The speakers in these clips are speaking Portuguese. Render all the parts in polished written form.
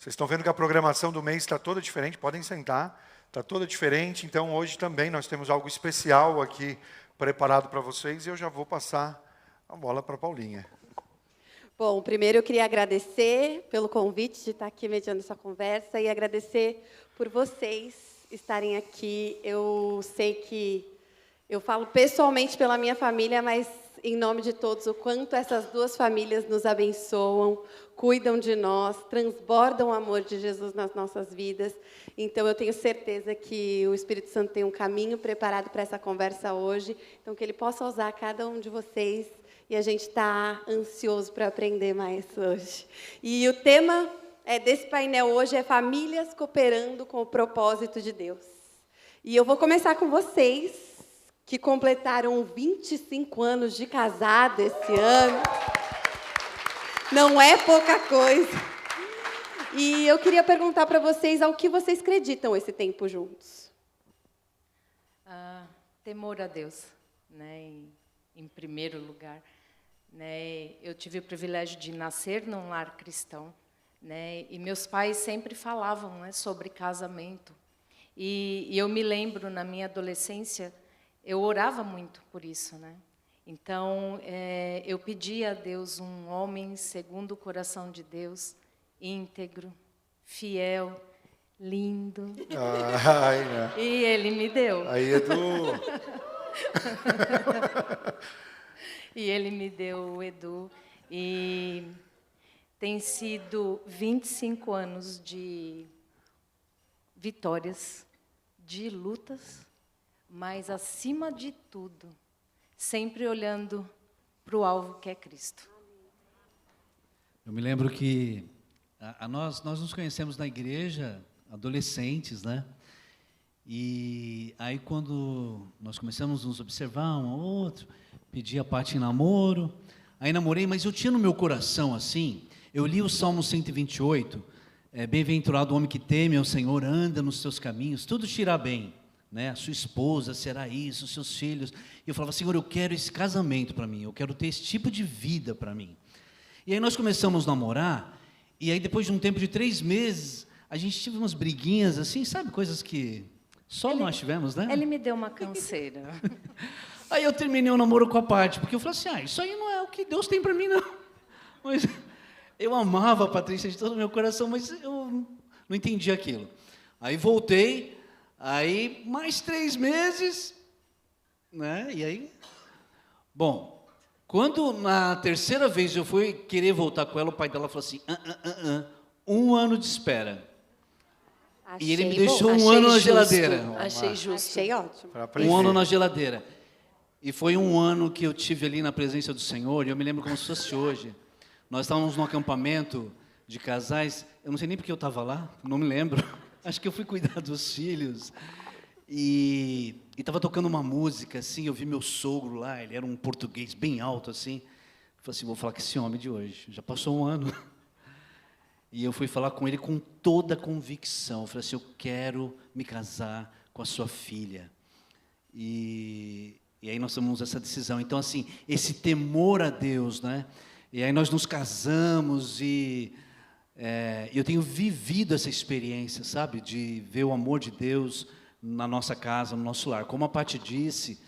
Vocês estão vendo que a programação do mês está toda diferente, podem sentar, está toda diferente. Então, hoje também nós temos algo especial aqui preparado para vocês e eu já vou passar a bola para a Paulinha. Bom, primeiro eu queria agradecer pelo convite de estar aqui mediando essa conversa e agradecer por vocês estarem aqui. Eu sei que eu falo pessoalmente pela minha família, mas em nome de todos, o quanto essas duas famílias nos abençoam, cuidam de nós, transbordam o amor de Jesus nas nossas vidas. Então, eu tenho certeza que o Espírito Santo tem um caminho preparado para essa conversa hoje, então que Ele possa usar cada um de vocês, e a gente está ansioso para aprender mais hoje. E o tema desse painel hoje é Famílias Cooperando com o Propósito de Deus. E eu vou começar com vocês, que completaram 25 anos de casado esse ano. Não é pouca coisa. E eu queria perguntar para vocês ao que vocês acreditam esse tempo juntos. Temor a Deus, né? Em primeiro lugar, né? Eu tive o privilégio de nascer num lar cristão, né? E meus pais sempre falavam, né, sobre casamento. E eu me lembro, na minha adolescência, eu orava muito por isso, né? Então, eu pedia a Deus um homem segundo o coração de Deus, íntegro, fiel, lindo. Ai, né? E Ele me deu. Aí, Edu. E Ele me deu o Edu. E tem sido 25 anos de vitórias, de lutas, mas, acima de tudo, sempre olhando para o alvo que é Cristo. Eu me lembro que nós nos conhecemos na igreja, adolescentes, né? E aí, quando nós começamos a nos observar um ao outro, pedi a Paty em namoro, aí namorei, mas eu tinha no meu coração, assim, eu li o Salmo 128, bem-aventurado o homem que teme ao Senhor, anda nos seus caminhos, tudo te irá bem. Né, a sua esposa será isso, os seus filhos. E eu falava, Senhor, eu quero esse casamento para mim, eu quero ter esse tipo de vida para mim. E aí nós começamos a namorar, e aí depois de um tempo de 3 meses, a gente teve umas briguinhas assim, sabe, coisas que só nós tivemos, né? Ele me deu uma canseira. Aí eu terminei o namoro com a Paty, porque eu falei assim, isso aí não é o que Deus tem para mim, não. Mas eu amava a Patrícia de todo o meu coração, mas eu não entendi aquilo. Aí voltei. Aí, mais 3 meses, né? E aí, bom, quando na terceira vez eu fui querer voltar com ela, o pai dela falou assim, 1 ano de espera. E ele me deixou um ano na geladeira. Achei justo. Achei ótimo. 1 ano na geladeira. E foi 1 ano que eu tive ali na presença do Senhor, e eu me lembro como se fosse hoje. Nós estávamos num acampamento de casais, eu não sei nem porque eu estava lá, não me lembro. Acho que eu fui cuidar dos filhos e estava tocando uma música, assim, eu vi meu sogro lá, ele era um português bem alto, assim. Eu falei assim, vou falar com esse homem de hoje, já passou 1 ano. E eu fui falar com ele com toda a convicção. Eu falei assim, eu quero me casar com a sua filha. E aí nós tomamos essa decisão. Então, assim, esse temor a Deus, né? E aí nós nos casamos e... eu tenho vivido essa experiência, sabe, de ver o amor de Deus na nossa casa, no nosso lar. Como a Paty disse,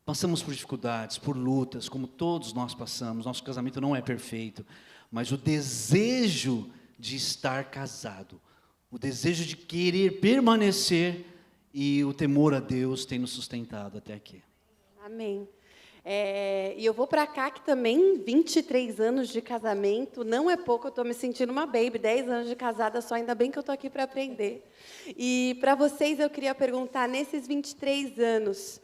passamos por dificuldades, por lutas, como todos nós passamos. Nosso casamento não é perfeito, mas o desejo de estar casado, o desejo de querer permanecer e o temor a Deus tem nos sustentado até aqui. Amém. E eu vou para cá, que também 23 anos de casamento, não é pouco, eu estou me sentindo uma baby, 10 anos de casada só, ainda bem que eu estou aqui para aprender. E para vocês eu queria perguntar, nesses 23 anos,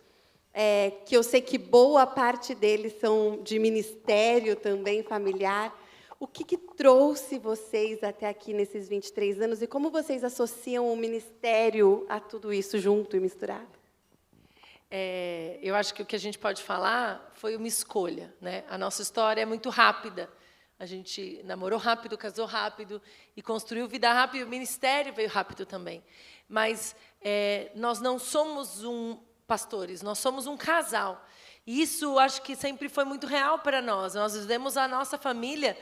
que eu sei que boa parte deles são de ministério também, familiar, o que trouxe vocês até aqui nesses 23 anos e como vocês associam o ministério a tudo isso junto e misturado? Eu acho que o que a gente pode falar foi uma escolha, né? A nossa história é muito rápida. A gente namorou rápido, casou rápido e construiu vida rápido. O ministério veio rápido também. Mas nós não somos pastores, nós somos um casal. E isso acho que sempre foi muito real para nós. Nós vivemos a nossa família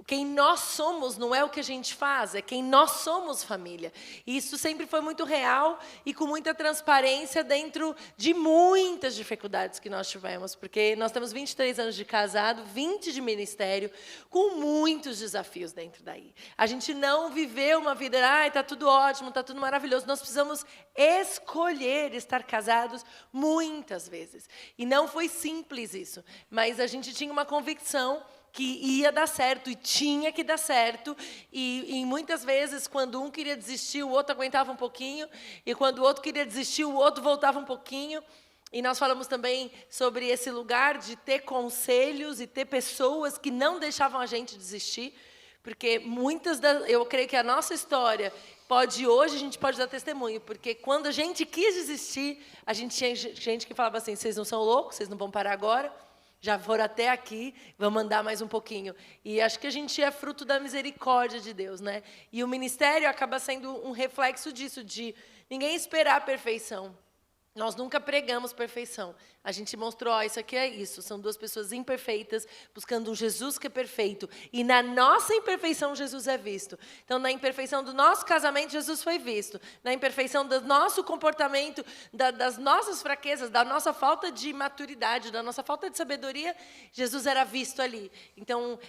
Quem nós somos não é o que a gente faz, é quem nós somos, família. E isso sempre foi muito real e com muita transparência dentro de muitas dificuldades que nós tivemos, porque nós temos 23 anos de casado, 20 de ministério, com muitos desafios dentro daí. A gente não viveu uma vida, está tudo ótimo, está tudo maravilhoso. Nós precisamos escolher estar casados muitas vezes. E não foi simples isso, mas a gente tinha uma convicção que ia dar certo e tinha que dar certo. E muitas vezes, quando um queria desistir, o outro aguentava um pouquinho. E quando o outro queria desistir, o outro voltava um pouquinho. E nós falamos também sobre esse lugar de ter conselhos e ter pessoas que não deixavam a gente desistir. Porque eu creio que a nossa história hoje a gente pode dar testemunho. Porque quando a gente quis desistir, a gente tinha gente que falava assim, vocês não são loucos, vocês não vão parar agora. Já foram até aqui, vamos andar mais um pouquinho. E acho que a gente é fruto da misericórdia de Deus, né? E o ministério acaba sendo um reflexo disso, de ninguém esperar a perfeição. Nós nunca pregamos perfeição. A gente mostrou, isso aqui é isso. São duas pessoas imperfeitas, buscando um Jesus que é perfeito. E na nossa imperfeição, Jesus é visto. Então, na imperfeição do nosso casamento, Jesus foi visto. Na imperfeição do nosso comportamento, das nossas fraquezas, da nossa falta de maturidade, da nossa falta de sabedoria, Jesus era visto ali. Então,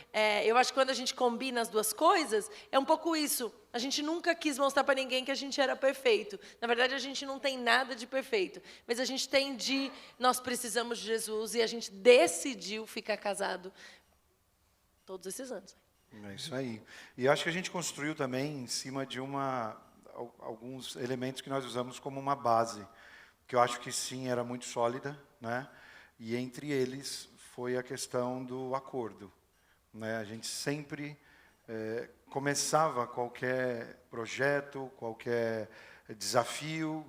eu acho que quando a gente combina as duas coisas, é um pouco isso. A gente nunca quis mostrar para ninguém que a gente era perfeito. Na verdade, a gente não tem nada de perfeito. Mas a gente nós precisamos de Jesus e a gente decidiu ficar casado todos esses anos. É isso aí. E acho que a gente construiu também em cima de alguns elementos que nós usamos como uma base, que eu acho que sim, era muito sólida, né? E entre eles foi a questão do acordo, né? A gente sempre começava qualquer projeto, qualquer desafio,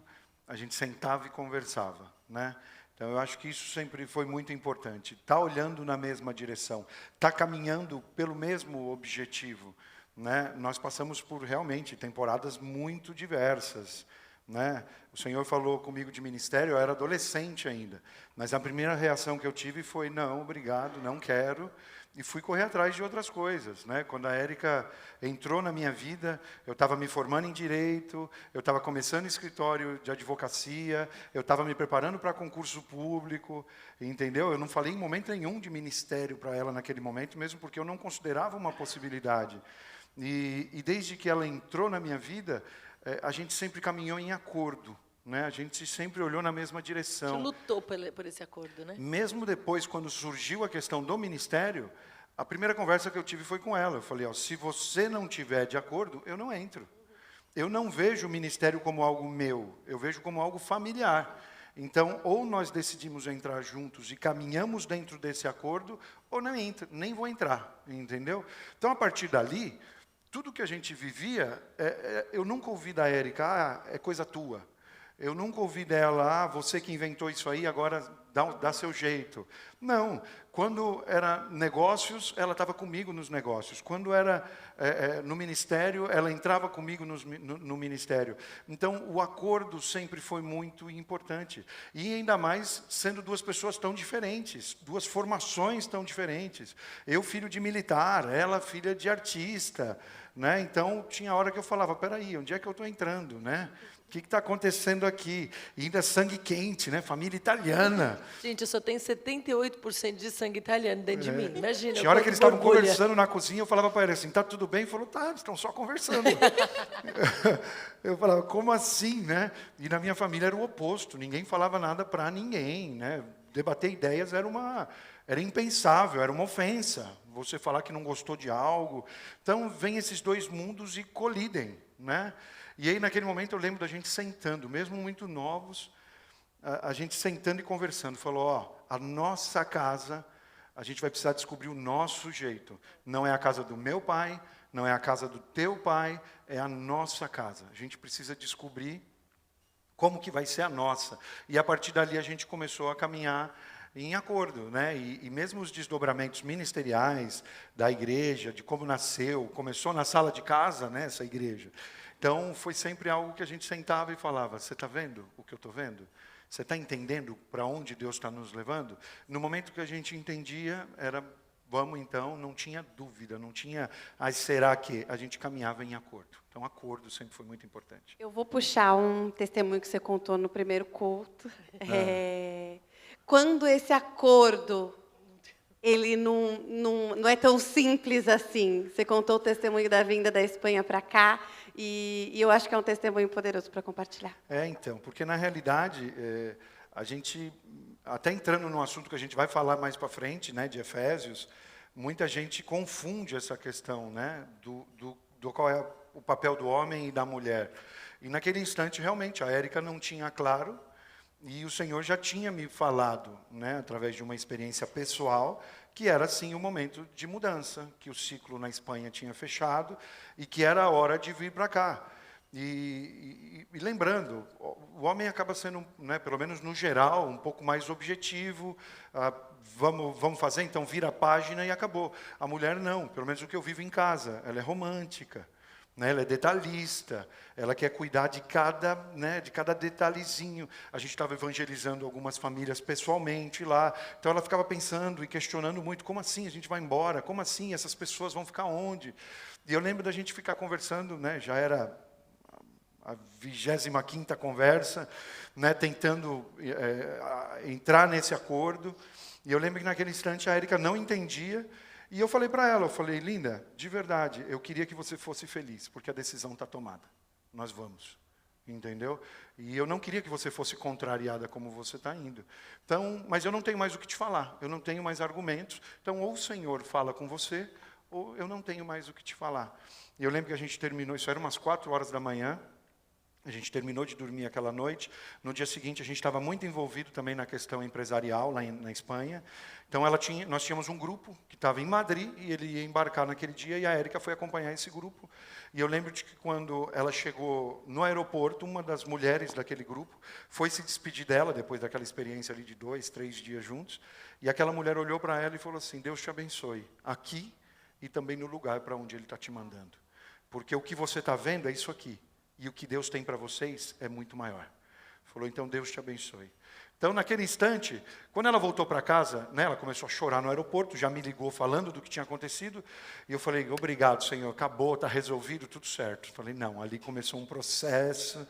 a gente sentava e conversava, né? Então, eu acho que isso sempre foi muito importante. Estar olhando na mesma direção, estar caminhando pelo mesmo objetivo, né? Nós passamos por, realmente, temporadas muito diversas, né? O Senhor falou comigo de ministério, eu era adolescente ainda, mas a primeira reação que eu tive foi, não, obrigado, não quero, e fui correr atrás de outras coisas, né? Quando a Érica entrou na minha vida, eu estava me formando em Direito, eu estava começando escritório de advocacia, eu estava me preparando para concurso público, entendeu? Eu não falei em momento nenhum de ministério para ela naquele momento, mesmo porque eu não considerava uma possibilidade. E desde que ela entrou na minha vida, a gente sempre caminhou em acordo, né? A gente sempre olhou na mesma direção. A gente lutou por esse acordo, né? Mesmo depois, quando surgiu a questão do ministério, a primeira conversa que eu tive foi com ela. Eu falei, se você não tiver de acordo, eu não entro. Eu não vejo o ministério como algo meu, eu vejo como algo familiar. Então, ou nós decidimos entrar juntos e caminhamos dentro desse acordo, ou não entra, nem vou entrar, entendeu? Então, a partir dali, tudo que a gente vivia, eu nunca ouvi da Érica, é coisa tua. Eu nunca ouvi dela, você que inventou isso aí, agora dá seu jeito. Não, quando era negócios, ela estava comigo nos negócios. Quando era no ministério, ela entrava comigo no ministério. Então, o acordo sempre foi muito importante. E ainda mais sendo duas pessoas tão diferentes, duas formações tão diferentes. Eu, filho de militar, ela, filha de artista, né? Então, tinha hora que eu falava, peraí, onde é que eu estou entrando, né? O que está acontecendo aqui? E ainda sangue quente, né? Família italiana. Gente, eu só tenho 78% de sangue italiano dentro de mim. Imagina. Tinha hora que eles estavam conversando na cozinha, eu falava para ele assim, tá tudo bem? Ele falou, tá, eles estão só conversando. Eu falava, como assim, né? E na minha família era o oposto, ninguém falava nada para ninguém, né? Debater ideias era impensável, era uma ofensa. Você falar que não gostou de algo. Então, vem esses dois mundos e colidem, né? E aí, naquele momento, eu lembro da gente sentando, mesmo muito novos, a gente sentando e conversando. Falou, a nossa casa, a gente vai precisar descobrir o nosso jeito. Não é a casa do meu pai, não é a casa do teu pai, é a nossa casa. A gente precisa descobrir como que vai ser a nossa. E, a partir dali, a gente começou a caminhar em acordo, né? E mesmo os desdobramentos ministeriais da igreja, de como nasceu, começou na sala de casa, né, essa igreja. Então, foi sempre algo que a gente sentava e falava, você está vendo o que eu estou vendo? Você está entendendo para onde Deus está nos levando? No momento que a gente entendia, era vamos então, não tinha dúvida, não tinha, será que? A gente caminhava em acordo. Então, acordo sempre foi muito importante. Eu vou puxar um testemunho que você contou no primeiro culto. Quando esse acordo, ele não é tão simples assim. Você contou o testemunho da vinda da Espanha para cá, e eu acho que é um testemunho poderoso para compartilhar. Então, porque na realidade, a gente, até entrando num assunto que a gente vai falar mais para frente, né, de Efésios, muita gente confunde essa questão, né, do qual é o papel do homem e da mulher. E naquele instante, realmente, a Érica não tinha claro, e o Senhor já tinha me falado, né, através de uma experiência pessoal, que era, sim, o momento de mudança, que o ciclo na Espanha tinha fechado e que era a hora de vir para cá. E lembrando, o homem acaba sendo, né, pelo menos no geral, um pouco mais objetivo. Vamos fazer, então vira a página e acabou. A mulher não, pelo menos o que eu vivo em casa, ela é romântica. Né, ela é detalhista, ela quer cuidar de cada detalhezinho. A gente estava evangelizando algumas famílias pessoalmente lá, então ela ficava pensando e questionando muito, como assim a gente vai embora? Como assim essas pessoas vão ficar onde? E eu lembro da gente ficar conversando, né, já era a 25ª conversa, né, tentando entrar nesse acordo, e eu lembro que naquele instante a Érica não entendia. E eu falei para ela, eu falei, linda, de verdade, eu queria que você fosse feliz, porque a decisão está tomada. Nós vamos, entendeu? E eu não queria que você fosse contrariada como você está indo. Então, mas eu não tenho mais o que te falar, eu não tenho mais argumentos. Então, ou o Senhor fala com você, ou eu não tenho mais o que te falar. E eu lembro que a gente terminou, isso era umas 4 horas da manhã, a gente terminou de dormir aquela noite. No dia seguinte, a gente estava muito envolvido também na questão empresarial lá na Espanha. Então, nós tínhamos um grupo que estava em Madrid e ele ia embarcar naquele dia e a Érica foi acompanhar esse grupo. E eu lembro de que quando ela chegou no aeroporto, uma das mulheres daquele grupo foi se despedir dela, depois daquela experiência ali de 2, 3 dias juntos. E aquela mulher olhou para ela e falou assim, Deus te abençoe, aqui e também no lugar para onde Ele está te mandando. Porque o que você está vendo é isso aqui. E o que Deus tem para vocês é muito maior. Falou, então Deus te abençoe. Então, naquele instante, quando ela voltou para casa, né, ela começou a chorar no aeroporto, já me ligou falando do que tinha acontecido, e eu falei, obrigado, Senhor, acabou, está resolvido, tudo certo. Falei, não, ali começou um processo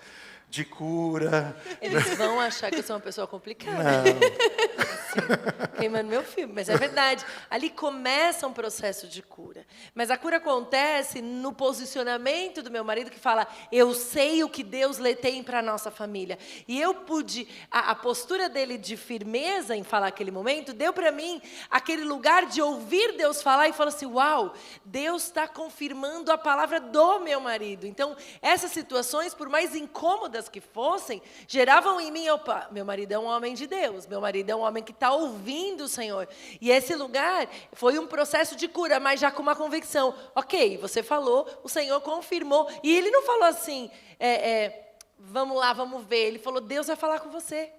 de cura. Eles vão achar que eu sou uma pessoa complicada. Não. Assim, queimando meu filme, mas é verdade. Ali começa um processo de cura. Mas a cura acontece no posicionamento do meu marido que fala, eu sei o que Deus tem para a nossa família. E eu pude, a postura dele de firmeza em falar aquele momento, deu para mim aquele lugar de ouvir Deus falar e falar assim, uau, Deus está confirmando a palavra do meu marido. Então, essas situações, por mais incômodas que fossem, geravam em mim, opa, meu marido é um homem de Deus, meu marido é um homem que está ouvindo o Senhor. E esse lugar foi um processo de cura, mas já com uma convicção. Ok, você falou, o Senhor confirmou. E Ele não falou assim, vamos lá, vamos ver. Ele falou, Deus vai falar com você.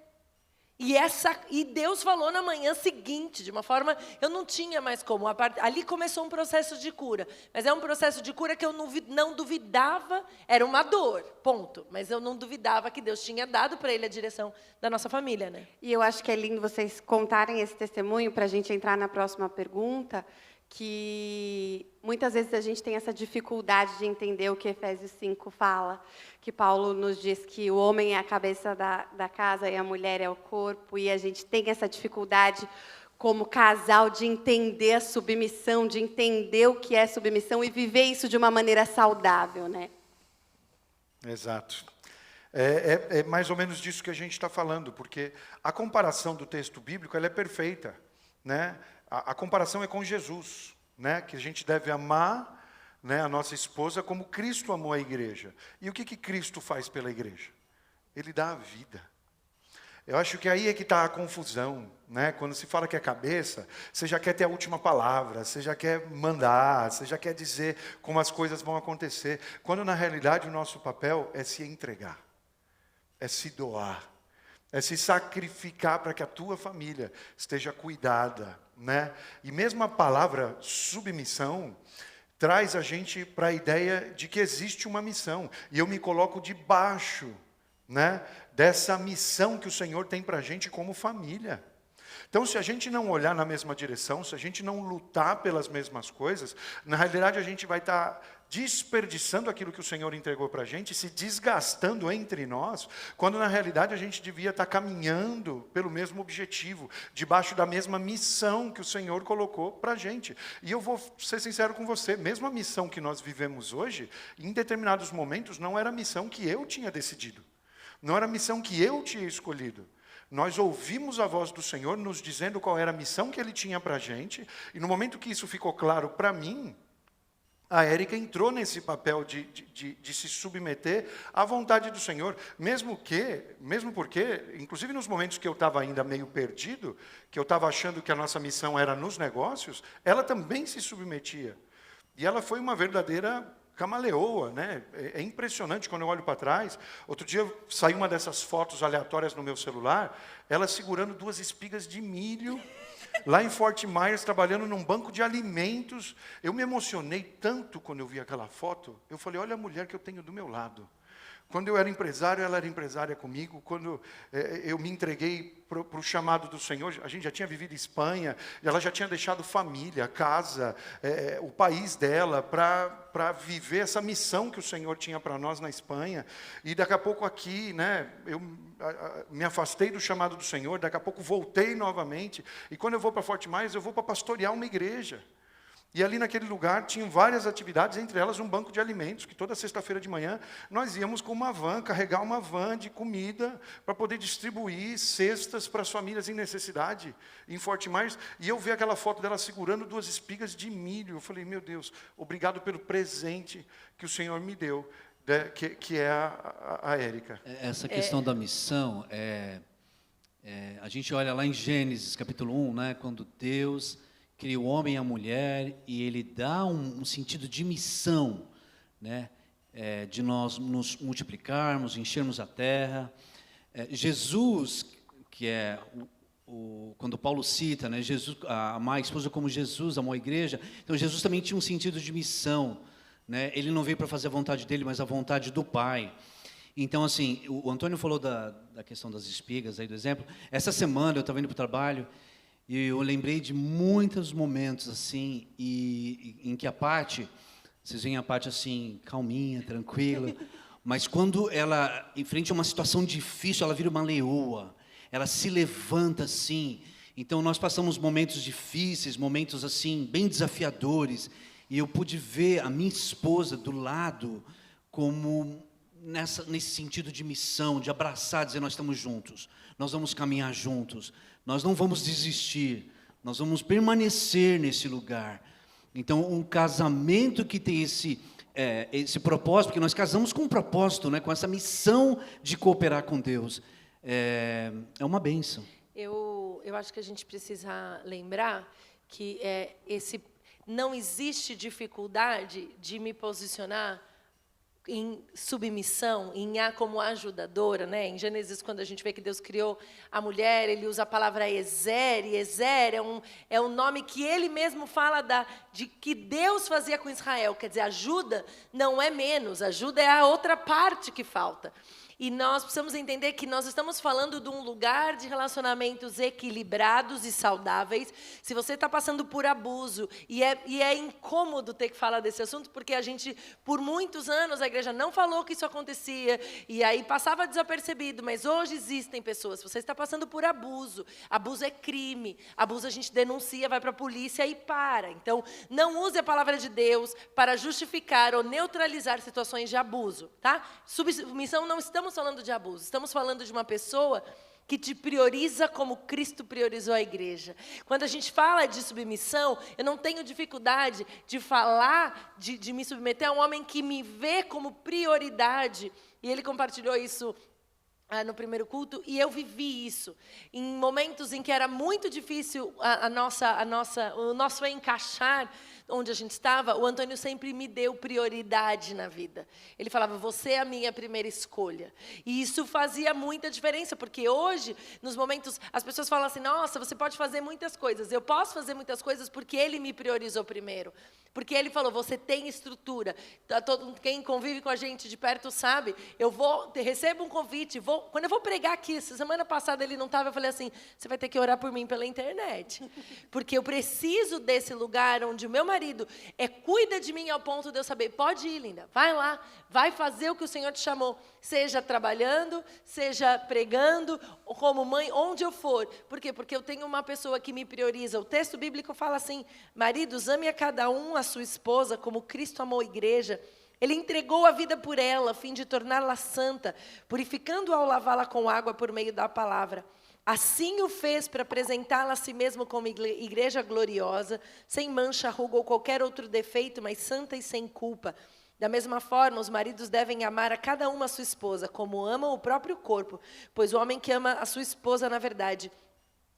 E Deus falou na manhã seguinte, de uma forma, eu não tinha mais como. Ali começou um processo de cura. Mas é um processo de cura que eu não duvidava, era uma dor, ponto. Mas eu não duvidava que Deus tinha dado para ele a direção da nossa família, né? E eu acho que é lindo vocês contarem esse testemunho para a gente entrar na próxima pergunta, que muitas vezes a gente tem essa dificuldade de entender o que Efésios 5 fala, que Paulo nos diz que o homem é a cabeça da casa e a mulher é o corpo, e a gente tem essa dificuldade como casal de entender a submissão, de entender o que é submissão e viver isso de uma maneira saudável, né? Exato. É mais ou menos disso que a gente está falando, porque a comparação do texto bíblico ela é perfeita, né? A comparação é com Jesus, né? Que a gente deve amar, né, a nossa esposa como Cristo amou a igreja. E o que Cristo faz pela igreja? Ele dá a vida. Eu acho que aí é que está a confusão, né? Quando se fala que é cabeça, você já quer ter a última palavra, você já quer mandar, você já quer dizer como as coisas vão acontecer. Quando na realidade o nosso papel é se entregar, é se doar, é se sacrificar para que a tua família esteja cuidada, né? E mesmo a palavra submissão traz a gente para a ideia de que existe uma missão. E eu me coloco debaixo, né, dessa missão que o Senhor tem para a gente como família. Então, se a gente não olhar na mesma direção, se a gente não lutar pelas mesmas coisas, na realidade a gente vai estar desperdiçando aquilo que o Senhor entregou para a gente, se desgastando entre nós, quando na realidade a gente devia estar caminhando pelo mesmo objetivo, debaixo da mesma missão que o Senhor colocou para a gente. E eu vou ser sincero com você, mesmo a missão que nós vivemos hoje, em determinados momentos não era a missão que eu tinha decidido, não era a missão que eu tinha escolhido. Nós ouvimos a voz do Senhor nos dizendo qual era a missão que Ele tinha para a gente, e no momento que isso ficou claro para mim, a Érica entrou nesse papel de se submeter à vontade do Senhor, mesmo porque, inclusive nos momentos que eu estava ainda meio perdido, que eu estava achando que a nossa missão era nos negócios, ela também se submetia. E ela foi uma verdadeira camaleoa, né? É impressionante quando eu olho para trás. Outro dia saiu uma dessas fotos aleatórias no meu celular, ela segurando 2 espigas de milho, lá em Fort Myers, trabalhando num banco de alimentos. Eu me emocionei tanto quando eu vi aquela foto. Eu falei, olha a mulher que eu tenho do meu lado. Quando eu era empresário, ela era empresária comigo. Quando eu me entreguei para o chamado do Senhor, a gente já tinha vivido em Espanha, ela já tinha deixado família, casa, o país dela, para viver essa missão que o Senhor tinha para nós na Espanha. E daqui a pouco aqui, né, eu me afastei do chamado do Senhor, daqui a pouco voltei novamente. E quando eu vou para Fort Myers, eu vou para pastorear uma igreja. E ali naquele lugar tinham várias atividades, entre elas um banco de alimentos, que toda sexta-feira de manhã nós íamos com uma van, carregar uma van de comida para poder distribuir cestas para as famílias em necessidade em Fort Myers. E eu vi aquela foto dela segurando 2 espigas de milho. Eu falei, meu Deus, obrigado pelo presente que o Senhor me deu, que é a Érica. Essa questão da missão, a gente olha lá em Gênesis, capítulo 1, né, quando Deus cria o homem e a mulher, e Ele dá um sentido de missão, né? De nós nos multiplicarmos, enchermos a terra. Jesus, que é quando Paulo cita, né, Jesus, amar a esposa como Jesus amou a igreja, então Jesus também tinha um sentido de missão, né? Ele não veio para fazer a vontade dele, mas a vontade do Pai. Então, assim, o Antônio falou da questão das espigas, aí do exemplo. Essa semana eu estava indo para o trabalho, e eu lembrei de muitos momentos, assim, em que a Paty, vocês veem a Paty assim, calminha, tranquila, mas quando ela, em frente a uma situação difícil, ela vira uma leoa, ela se levanta assim. Então, nós passamos momentos difíceis, momentos, assim, bem desafiadores, e eu pude ver a minha esposa do lado, como nesse sentido de missão, de abraçar, dizer, nós estamos juntos, nós vamos caminhar juntos, nós não vamos desistir, nós vamos permanecer nesse lugar. Então, um casamento que tem esse propósito, porque nós casamos com um propósito, né, com essa missão de cooperar com Deus, é uma bênção. Eu acho que a gente precisa lembrar que não existe dificuldade de me posicionar em submissão, como ajudadora, né? Em Gênesis, quando a gente vê que Deus criou a mulher, Ele usa a palavra Ezer, e Ezer é um nome que Ele mesmo fala de que Deus fazia com Israel. Quer dizer, ajuda não é menos, ajuda é a outra parte que falta. E nós precisamos entender que nós estamos falando de um lugar de relacionamentos equilibrados e saudáveis. Se você está passando por abuso, e é incômodo ter que falar desse assunto, porque a gente, por muitos anos, a igreja não falou que isso acontecia, e aí passava desapercebido, mas hoje existem pessoas. Se você está passando por abuso é crime, abuso a gente denuncia, vai para a polícia e para. Então, não use a palavra de Deus para justificar ou neutralizar situações de abuso, tá? Submissão, não estamos falando de abuso, estamos falando de uma pessoa que te prioriza como Cristo priorizou a igreja. Quando a gente fala de submissão, eu não tenho dificuldade de falar, de me submeter a um homem que me vê como prioridade. E ele compartilhou isso no primeiro culto, e eu vivi isso. Em momentos em que era muito difícil o nosso encaixar onde a gente estava, o Antônio sempre me deu prioridade na vida. Ele falava, você é a minha primeira escolha. E isso fazia muita diferença, porque hoje, nos momentos, as pessoas falam assim, nossa, você pode fazer muitas coisas. Eu posso fazer muitas coisas porque ele me priorizou primeiro. Porque ele falou, você tem estrutura. Quem convive com a gente de perto sabe, recebo um convite, quando eu vou pregar aqui, semana passada ele não estava, eu falei assim, você vai ter que orar por mim pela internet. Porque eu preciso desse lugar onde o meu marido cuida de mim ao ponto de eu saber, pode ir, linda, vai lá, vai fazer o que o Senhor te chamou. Seja trabalhando, seja pregando, ou como mãe, onde eu for. Por quê? Porque eu tenho uma pessoa que me prioriza. O texto bíblico fala assim, maridos, ame a cada um a sua esposa, como Cristo amou a igreja. Ele entregou a vida por ela, a fim de torná-la santa, purificando-a ao lavá-la com água por meio da palavra. Assim o fez para apresentá-la a si mesmo como igreja gloriosa, sem mancha, ruga ou qualquer outro defeito, mas santa e sem culpa. Da mesma forma, os maridos devem amar a cada uma a sua esposa, como amam o próprio corpo, pois o homem que ama a sua esposa, na verdade,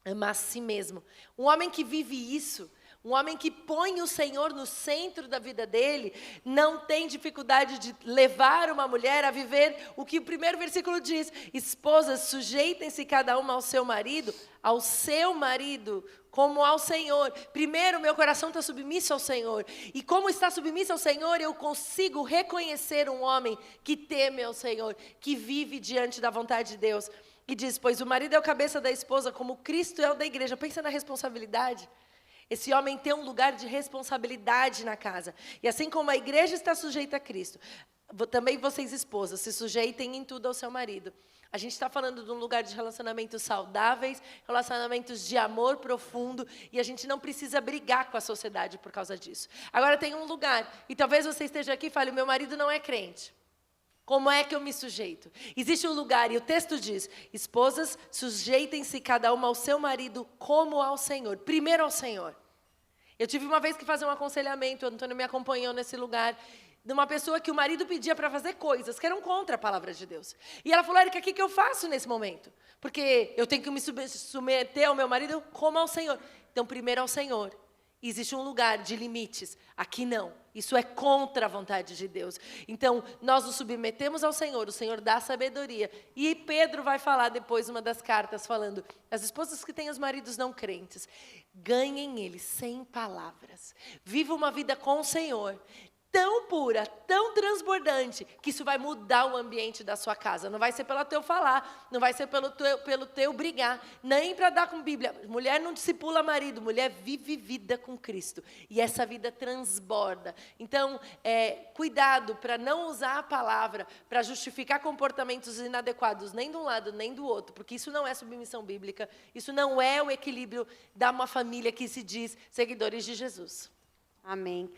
ama a si mesmo. Um homem que vive isso, um homem que põe o Senhor no centro da vida dele, não tem dificuldade de levar uma mulher a viver o que o primeiro versículo diz. Esposas, sujeitem-se cada uma ao seu marido como ao Senhor. Primeiro, meu coração está submisso ao Senhor. E como está submisso ao Senhor, eu consigo reconhecer um homem que teme ao Senhor, que vive diante da vontade de Deus. E diz, pois o marido é o cabeça da esposa, como Cristo é o da igreja. Pensa na responsabilidade. Esse homem tem um lugar de responsabilidade na casa. E assim como a igreja está sujeita a Cristo, também vocês, esposas, se sujeitem em tudo ao seu marido. A gente está falando de um lugar de relacionamentos saudáveis, relacionamentos de amor profundo, e a gente não precisa brigar com a sociedade por causa disso. Agora tem um lugar, e talvez você esteja aqui e fale, meu marido não é crente. Como é que eu me sujeito? Existe um lugar, e o texto diz, esposas, sujeitem-se cada uma ao seu marido como ao Senhor. Primeiro ao Senhor. Eu tive uma vez que fazer um aconselhamento, o Antônio me acompanhou nesse lugar, de uma pessoa que o marido pedia para fazer coisas que eram contra a palavra de Deus. E ela falou, Érica, o que eu faço nesse momento? Porque eu tenho que me submeter ao meu marido como ao Senhor. Então, primeiro ao Senhor. Existe um lugar de limites. Aqui não. Isso é contra a vontade de Deus. Então, nós nos submetemos ao Senhor. O Senhor dá sabedoria. E Pedro vai falar depois, uma das cartas, falando, as esposas que têm os maridos não crentes, ganhem eles sem palavras. Viva uma vida com o Senhor. Tão pura, tão transbordante, que isso vai mudar o ambiente da sua casa. Não vai ser pelo teu falar, não vai ser pelo teu brigar, nem para dar com Bíblia. Mulher não discipula marido, mulher vive vida com Cristo. E essa vida transborda. Então, cuidado para não usar a palavra para justificar comportamentos inadequados, nem de um lado, nem do outro, porque isso não é submissão bíblica, isso não é o equilíbrio de uma família que se diz seguidores de Jesus. Amém.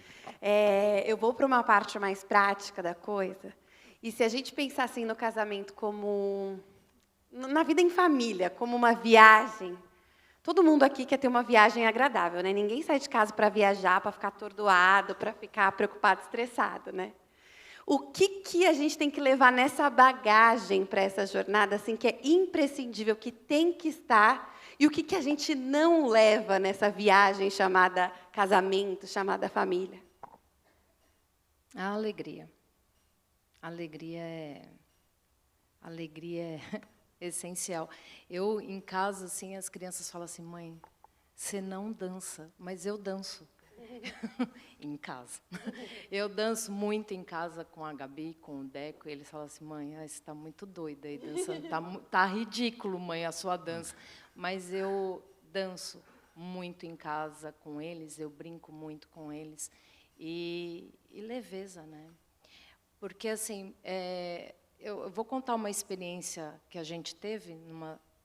Eu vou para uma parte mais prática da coisa. E se a gente pensar assim no casamento como... na vida em família, como uma viagem. Todo mundo aqui quer ter uma viagem agradável, né? Ninguém sai de casa para viajar, para ficar atordoado, para ficar preocupado, estressado, né? O que a gente tem que levar nessa bagagem para essa jornada, assim, que é imprescindível, que tem que estar... E o que a gente não leva nessa viagem chamada casamento, chamada família? A alegria. Alegria é essencial. Eu, em casa, assim, as crianças falam assim, mãe, você não dança, mas eu danço. Em casa. Eu danço muito em casa com a Gabi, com o Deco, e eles falam assim, mãe, você está muito doida aí dançando, tá ridículo, mãe, a sua dança. Mas eu danço muito em casa com eles, eu brinco muito com eles, e leveza, né? Porque, assim, eu vou contar uma experiência que a gente teve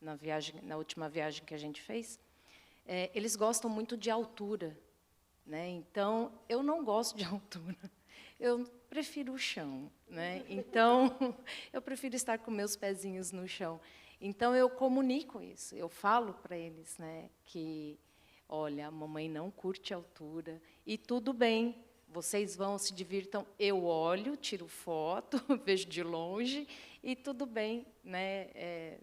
na última viagem que a gente fez. Eles gostam muito de altura, né? Então, eu não gosto de altura. Eu prefiro o chão, né? Então, eu prefiro estar com meus pezinhos no chão. Então, eu comunico isso. Eu falo para eles, né, que, olha, a mamãe não curte altura e tudo bem, vocês vão, se divirtam. Eu olho, tiro foto, vejo de longe e tudo bem, né?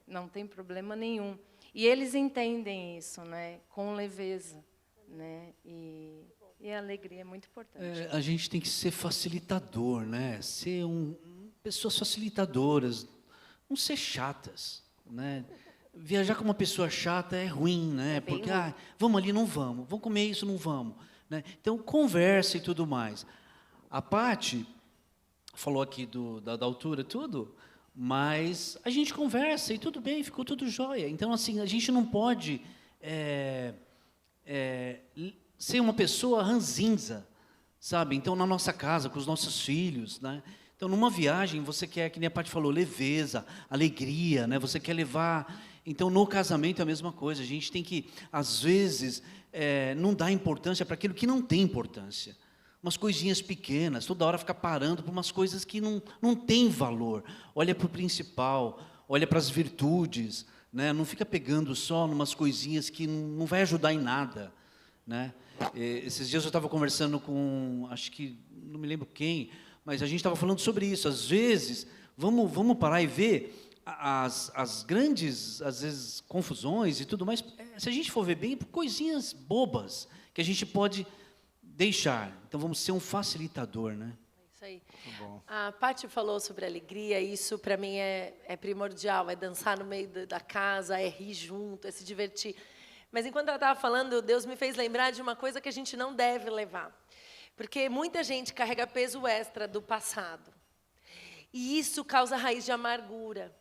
Não tem problema nenhum. E eles entendem isso, né, com leveza, né? E E a alegria é muito importante. A gente tem que ser facilitador, né? Ser pessoas facilitadoras, não ser chatas, né? Viajar com uma pessoa chata é ruim, né? bem Porque, ruim. vamos ali, não vamos. Vamos comer isso, não vamos. Né? Então, conversa e tudo mais. A Paty falou aqui da altura, tudo, mas a gente conversa e tudo bem, ficou tudo jóia. Então, assim, a gente não pode ser uma pessoa ranzinza, sabe? Então, na nossa casa, com os nossos filhos, né? Então, numa viagem, você quer, que nem a Paty falou, leveza, alegria, né? Você quer levar... Então, no casamento é a mesma coisa. A gente tem que, às vezes, não dar importância para aquilo que não tem importância. Umas coisinhas pequenas, toda hora ficar parando por umas coisas que não têm valor. Olha para o principal, olha para as virtudes, né? Não fica pegando só numas coisinhas que não vai ajudar em nada, né? Esses dias eu estava conversando com, acho que, não me lembro quem, mas a gente estava falando sobre isso. Às vezes, vamos parar e ver as grandes, às vezes, confusões e tudo mais, se a gente for ver bem, por coisinhas bobas que a gente pode deixar. Então, vamos ser um facilitador, né? Isso aí. Muito bom. A Paty falou sobre alegria, isso para mim é primordial, é dançar no meio da casa, é rir junto, é se divertir. Mas enquanto ela estava falando, Deus me fez lembrar de uma coisa que a gente não deve levar. Porque muita gente carrega peso extra do passado. E isso causa raiz de amargura.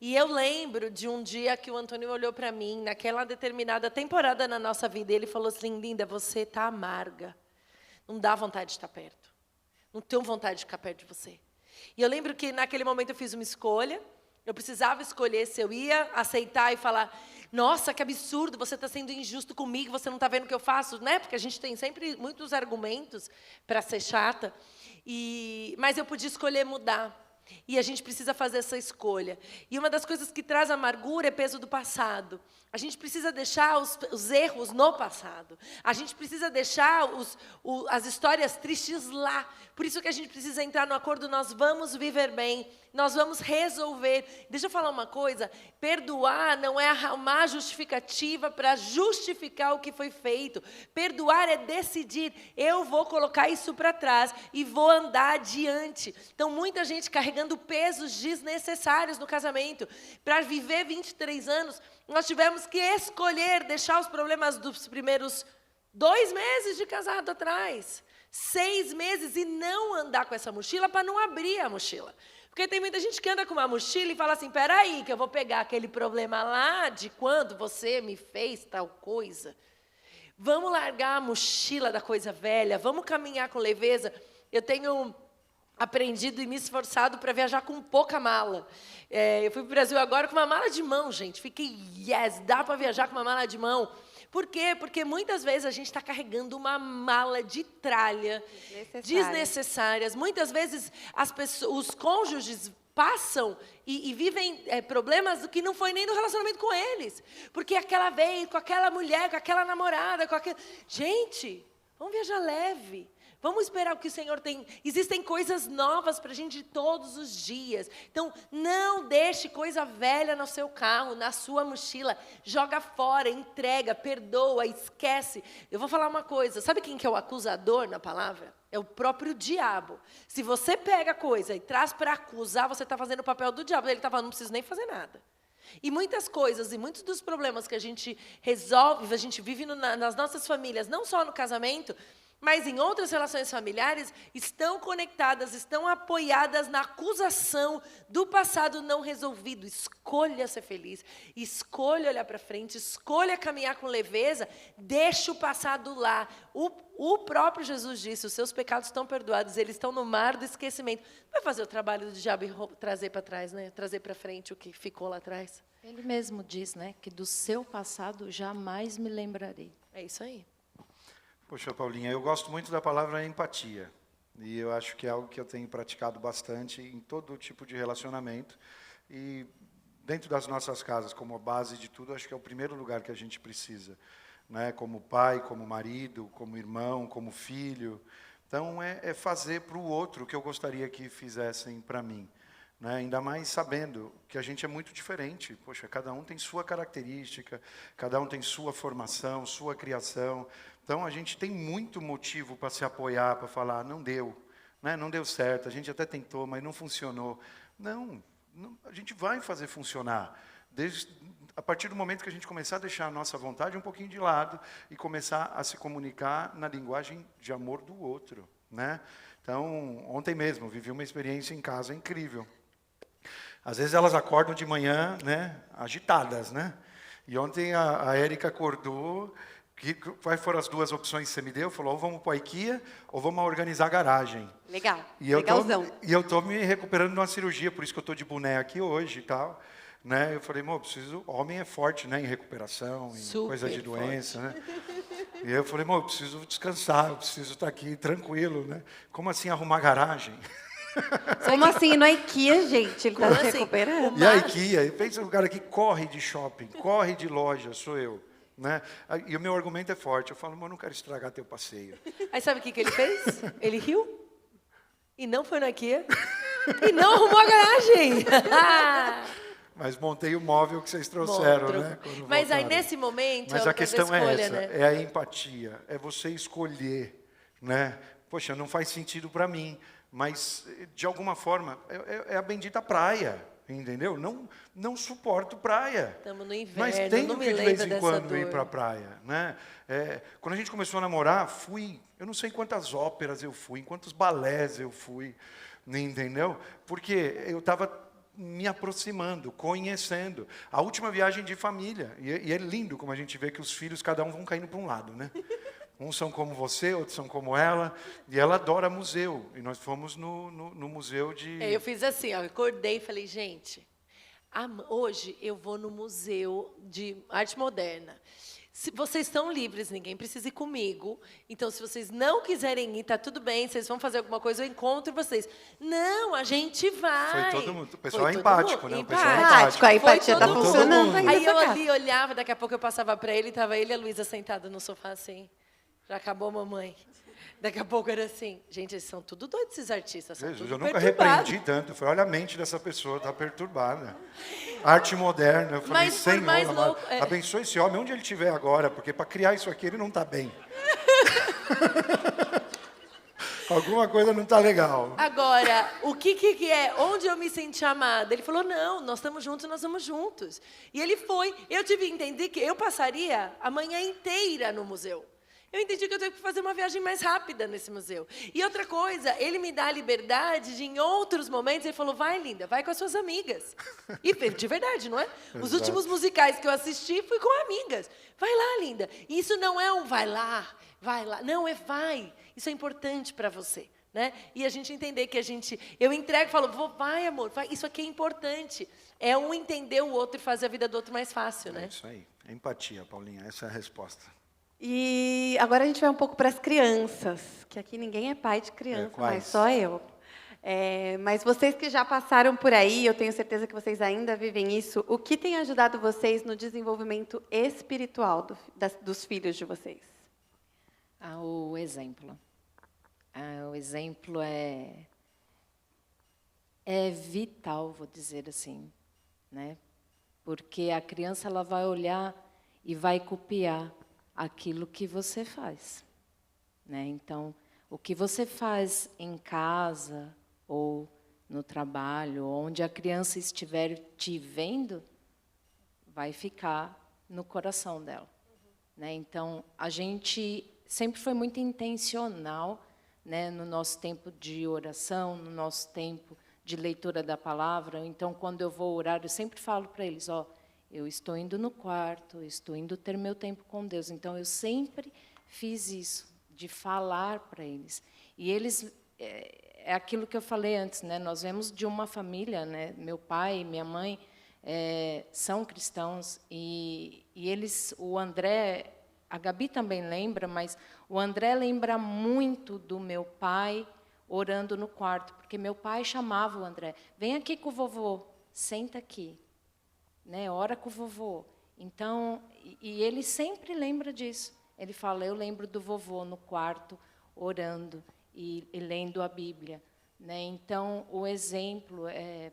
E eu lembro de um dia que o Antônio olhou para mim, naquela determinada temporada na nossa vida, e ele falou assim, linda, você está amarga. Não dá vontade de estar perto. Não tenho vontade de ficar perto de você. E eu lembro que naquele momento eu fiz uma escolha. Eu precisava escolher se eu ia aceitar e falar, nossa, que absurdo, você está sendo injusto comigo, você não está vendo o que eu faço, né? Porque a gente tem sempre muitos argumentos para ser chata. Mas eu podia escolher mudar. E a gente precisa fazer essa escolha. E uma das coisas que traz amargura é peso do passado. A gente precisa deixar os erros no passado. A gente precisa deixar as histórias tristes lá. Por isso que a gente precisa entrar no acordo, nós vamos viver bem, nós vamos resolver. Deixa eu falar uma coisa, perdoar não é uma justificativa para justificar o que foi feito. Perdoar é decidir, eu vou colocar isso para trás e vou andar adiante. Então, muita gente carregando pesos desnecessários no casamento. Para viver 23 anos, nós tivemos que escolher deixar os problemas dos primeiros 2 meses de casado atrás, 6 meses, e não andar com essa mochila para não abrir a mochila. Porque tem muita gente que anda com uma mochila e fala assim, peraí, que eu vou pegar aquele problema lá de quando você me fez tal coisa. Vamos largar a mochila da coisa velha, vamos caminhar com leveza. Eu tenho aprendido e me esforçado para viajar com pouca mala. Eu fui para o Brasil agora com uma mala de mão, gente. Fiquei, yes, dá para viajar com uma mala de mão. Por quê? Porque muitas vezes a gente está carregando uma mala de tralha desnecessárias. Muitas vezes os cônjuges passam e vivem problemas que não foi nem do relacionamento com eles. Porque aquela veio com aquela mulher, com aquela namorada, com aquele... Gente, vamos viajar leve. Vamos esperar o que o Senhor tem. Existem coisas novas para a gente todos os dias. Então, não deixe coisa velha no seu carro, na sua mochila. Joga fora, entrega, perdoa, esquece. Eu vou falar uma coisa. Sabe quem que é o acusador na palavra? É o próprio diabo. Se você pega coisa e traz para acusar, você está fazendo o papel do diabo. Ele está falando, não preciso nem fazer nada. E muitas coisas, e muitos dos problemas que a gente resolve, a gente vive nas nossas famílias, não só no casamento, mas em outras relações familiares, estão conectadas, estão apoiadas na acusação do passado não resolvido. Escolha ser feliz, escolha olhar para frente, escolha caminhar com leveza, deixa o passado lá. O próprio Jesus disse, os seus pecados estão perdoados, eles estão no mar do esquecimento. Vai fazer o trabalho do diabo e trazer para trás, né? Trazer para frente o que ficou lá atrás. Ele mesmo diz, né, que do seu passado jamais me lembrarei. É isso aí. Poxa, Paulinha, eu gosto muito da palavra empatia. E eu acho que é algo que eu tenho praticado bastante em todo tipo de relacionamento. E dentro das nossas casas, como base de tudo, acho que é o primeiro lugar que a gente precisa. Né? Como pai, como marido, como irmão, como filho. Então, é fazer para o outro o que eu gostaria que fizessem para mim. né? Ainda mais sabendo que a gente é muito diferente. Poxa, cada um tem sua característica, cada um tem sua formação, sua criação. Então, a gente tem muito motivo para se apoiar, para falar, não deu, né? Não deu certo, a gente até tentou, mas não funcionou. Não, a gente vai fazer funcionar. A partir do momento que a gente começar a deixar a nossa vontade um pouquinho de lado e começar a se comunicar na linguagem de amor do outro, né? Então, ontem mesmo, vivi uma experiência em casa incrível. Às vezes elas acordam de manhã, né, agitadas, né? E ontem a Érica acordou, quais foram as duas opções que você me deu? Falou, ou vamos para a IKEA, ou vamos organizar a garagem. Legal, E eu legalzão. estou me recuperando de uma cirurgia, por isso que eu estou de boné aqui hoje e tal. Né? Eu falei, homem é forte, né, em recuperação, em Super coisa de forte. doença, né? E eu falei, eu preciso descansar, eu preciso estar aqui tranquilo, né? Como assim arrumar garagem? Como assim no IKEA, gente? Ele está Como se assim? recuperando. E a IKEA, pensa no cara que corre de shopping, corre de loja, sou eu. Né? E o meu argumento é forte, eu falo, eu não quero estragar teu passeio. Aí sabe o que ele fez? Ele riu e não foi na IKEA e não arrumou a garagem. Mas montei o móvel que vocês trouxeram, Bom, né? quando Mas aí, voltaram. nesse momento, Mas é a o da questão é escolha, essa, né? é a empatia, é você escolher, né? Poxa, não faz sentido para mim, mas de alguma forma é a bendita praia, entendeu? Não suporto praia. Estamos no inverno, Mas tenho não me que de lembra vez em dessa quando ir dor. para a praia, né? Quando a gente começou a namorar, eu não sei quantas óperas eu fui, em quantos balés eu fui, entendeu? Porque eu estava me aproximando, conhecendo. A última viagem de família. E é lindo como a gente vê que os filhos, cada um vão caindo para um lado, né? Uns são como você, outros são como ela. E ela adora museu. E nós fomos no museu de... Eu fiz assim, ó, eu acordei e falei, gente, hoje eu vou no Museu de Arte Moderna. Vocês estão livres, ninguém precisa ir comigo. Então, se vocês não quiserem ir, tá tudo bem. Vocês vão fazer alguma coisa, eu encontro vocês. Não, a gente vai. Foi todo mundo. O pessoal Foi é todo empático, mundo. né? O pessoal é Empático, a empatia Foi está todo funcionando mundo. aí Aí nessa eu casa. ali olhava, daqui a pouco eu passava para ele, estava ele e a Luísa sentada no sofá assim. Já acabou, mamãe. Daqui a pouco era assim. Gente, eles são tudo doidos, esses artistas. São Jesus, tudo eu nunca perturbados. repreendi tanto. Eu falei, olha a mente dessa pessoa, está perturbada. Arte moderna. Eu falei, Mas por Senhor, mais amado, louco, abençoe esse homem onde ele estiver agora, porque para criar isso aqui ele não está bem. Alguma coisa não está legal. Agora, o que é? Onde eu me senti amada? Ele falou, não, nós estamos juntos, nós estamos juntos. E ele foi. Eu tive que entender que eu passaria a manhã inteira no museu. Eu entendi que eu tenho que fazer uma viagem mais rápida nesse museu. E outra coisa, ele me dá a liberdade de, em outros momentos, ele falou, vai, linda, vai com as suas amigas. E de verdade, não é? Os últimos musicais que eu assisti, fui com amigas. Vai lá, linda. E isso não é um vai lá. Não, é vai. Isso é importante para você. Né? E a gente entender que eu entrego e falo, vai, amor, vai. Isso aqui é importante. É um entender o outro e fazer a vida do outro mais fácil, né? É isso aí. Empatia, Paulinha. Essa é a resposta. E agora a gente vai um pouco para as crianças, que aqui ninguém é pai de criança, quais? mas só eu. Mas vocês que já passaram por aí, eu tenho certeza que vocês ainda vivem isso, o que tem ajudado vocês no desenvolvimento espiritual dos filhos de vocês? O exemplo. O exemplo é vital, vou dizer assim, né? Porque a criança ela vai olhar e vai copiar aquilo que você faz, né? Então, o que você faz em casa ou no trabalho, onde a criança estiver te vendo, vai ficar no coração dela, né? Então, a gente sempre foi muito intencional, né, no nosso tempo de oração, no nosso tempo de leitura da palavra. Então, quando eu vou orar, eu sempre falo para eles, eu estou indo no quarto, estou indo ter meu tempo com Deus. Então, eu sempre fiz isso, de falar para eles. E eles, é aquilo que eu falei antes, né? Nós vemos de uma família, né? Meu pai e minha mãe são cristãos, e eles, o André, a Gabi também lembra, mas o André lembra muito do meu pai orando no quarto, porque meu pai chamava o André, vem aqui com o vovô, senta aqui. Né, ora com o vovô. Então, e ele sempre lembra disso. Ele fala, eu lembro do vovô no quarto, orando e lendo a Bíblia. né? Então, o exemplo,